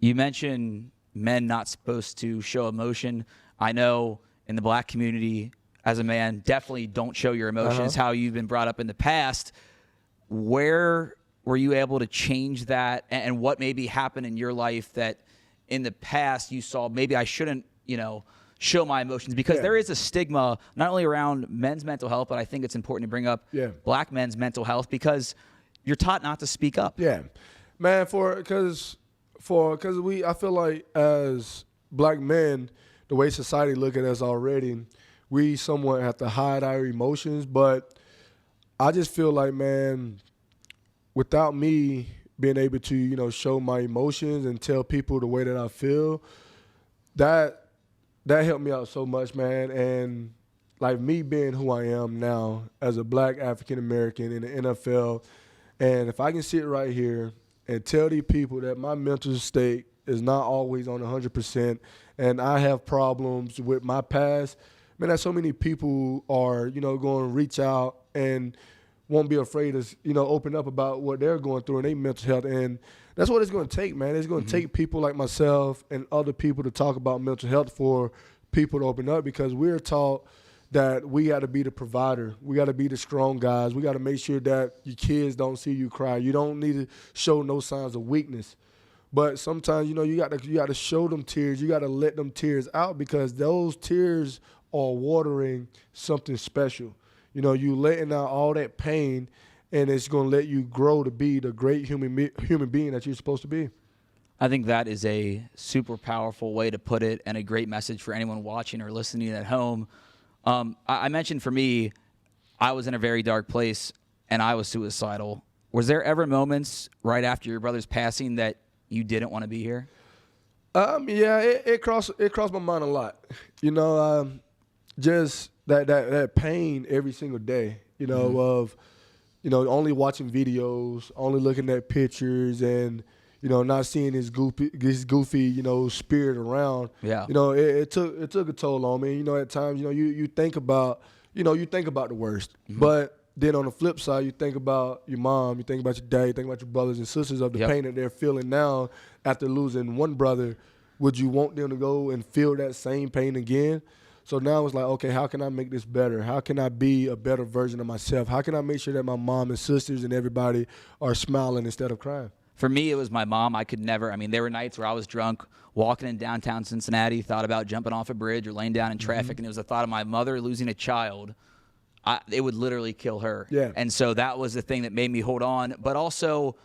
You mentioned men not supposed to show emotion. I know in the black community, as a man, definitely don't show your emotions, how you've been brought up in the past. Where were you able to change that, and what maybe happened in your life that in the past you saw maybe I shouldn't, show my emotions? Because there is a stigma not only around men's mental health, but I think it's important to bring up black men's mental health because you're taught not to speak up. Yeah, man, because I feel like as black men, the way society look at us already, we somewhat have to hide our emotions. But I just feel like, man, without me being able to, show my emotions and tell people the way that I feel, that helped me out so much, man. And like me being who I am now as a black African American in the NFL, and if I can sit right here and tell these people that my mental state is not always on 100% and I have problems with my past, man, that so many people are, going to reach out and won't be afraid to, open up about what they're going through in their mental health. And that's what it's going to take, man. It's going to take people like myself and other people to talk about mental health for people to open up, because we're taught that we got to be the provider. We got to be the strong guys. We got to make sure that your kids don't see you cry. You don't need to show no signs of weakness. But sometimes, you got to show them tears. You got to let them tears out, because those tears are watering something special. You letting out all that pain, and it's going to let you grow to be the great human being that you're supposed to be. I think that is a super powerful way to put it, and a great message for anyone watching or listening at home. I mentioned for me, I was in a very dark place, and I was suicidal. Was there ever moments right after your brother's passing that you didn't want to be here? Yeah, it crossed my mind a lot. Just that pain every single day. Of only watching videos, only looking at pictures, and not seeing his goofy spirit around. Yeah. It took a toll on me. At times, you think about the worst. But then on the flip side, you think about your mom, you think about your dad, you think about your brothers and sisters of the pain that they're feeling now after losing one brother. Would you want them to go and feel that same pain again? So now it's like, okay, how can I make this better? How can I be a better version of myself? How can I make sure that my mom and sisters and everybody are smiling instead of crying? For me, it was my mom. I could never. There were nights where I was drunk, walking in downtown Cincinnati, thought about jumping off a bridge or laying down in traffic, and it was the thought of my mother losing a child. It would literally kill her. Yeah. And so that was the thing that made me hold on. But also,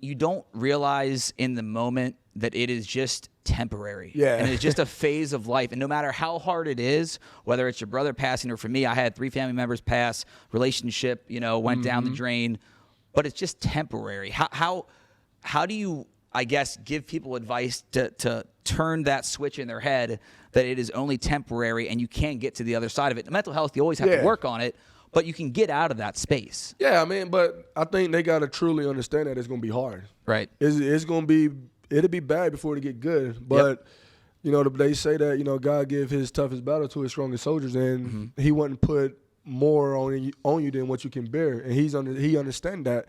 you don't realize in the moment that it is just temporary. Yeah. And it's just a phase of life. And no matter how hard it is, whether it's your brother passing, or for me, I had 3 family members pass, relationship, went down the drain. But it's just temporary. How do you, I guess, give people advice to turn that switch in their head that it is only temporary and you can't get to the other side of it? The mental health, you always have to work on it, but you can get out of that space. Yeah, but I think they got to truly understand that it's going to be hard. Right. It'll be bad before it get good. But, they say that, God give his toughest battle to his strongest soldiers, and he wouldn't put more on you than what you can bear, and he understand that.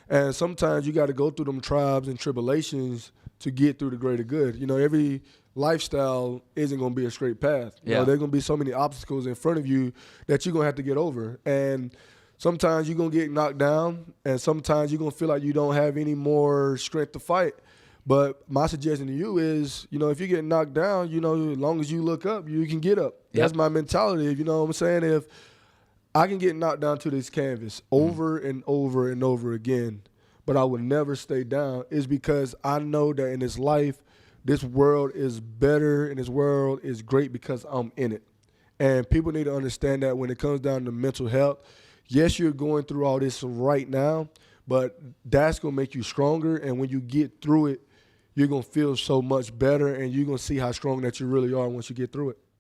And sometimes you got to go through them trials and tribulations to get through the greater good. Every lifestyle isn't going to be a straight path. There's going to be so many obstacles in front of you that you're going to have to get over. And sometimes you're going to get knocked down, and sometimes you're going to feel like you don't have any more strength to fight. But my suggestion to you is, if you get knocked down, as long as you look up, you can get up. That's my mentality. You know what I'm saying? If I can get knocked down to this canvas over and over and over again, but I would never stay down, is because I know that in this life, this world is better and this world is great because I'm in it. And people need to understand that when it comes down to mental health, yes, you're going through all this right now, but that's going to make you stronger. And when you get through it, you're going to feel so much better, and you're going to see how strong that you really are once you get through it.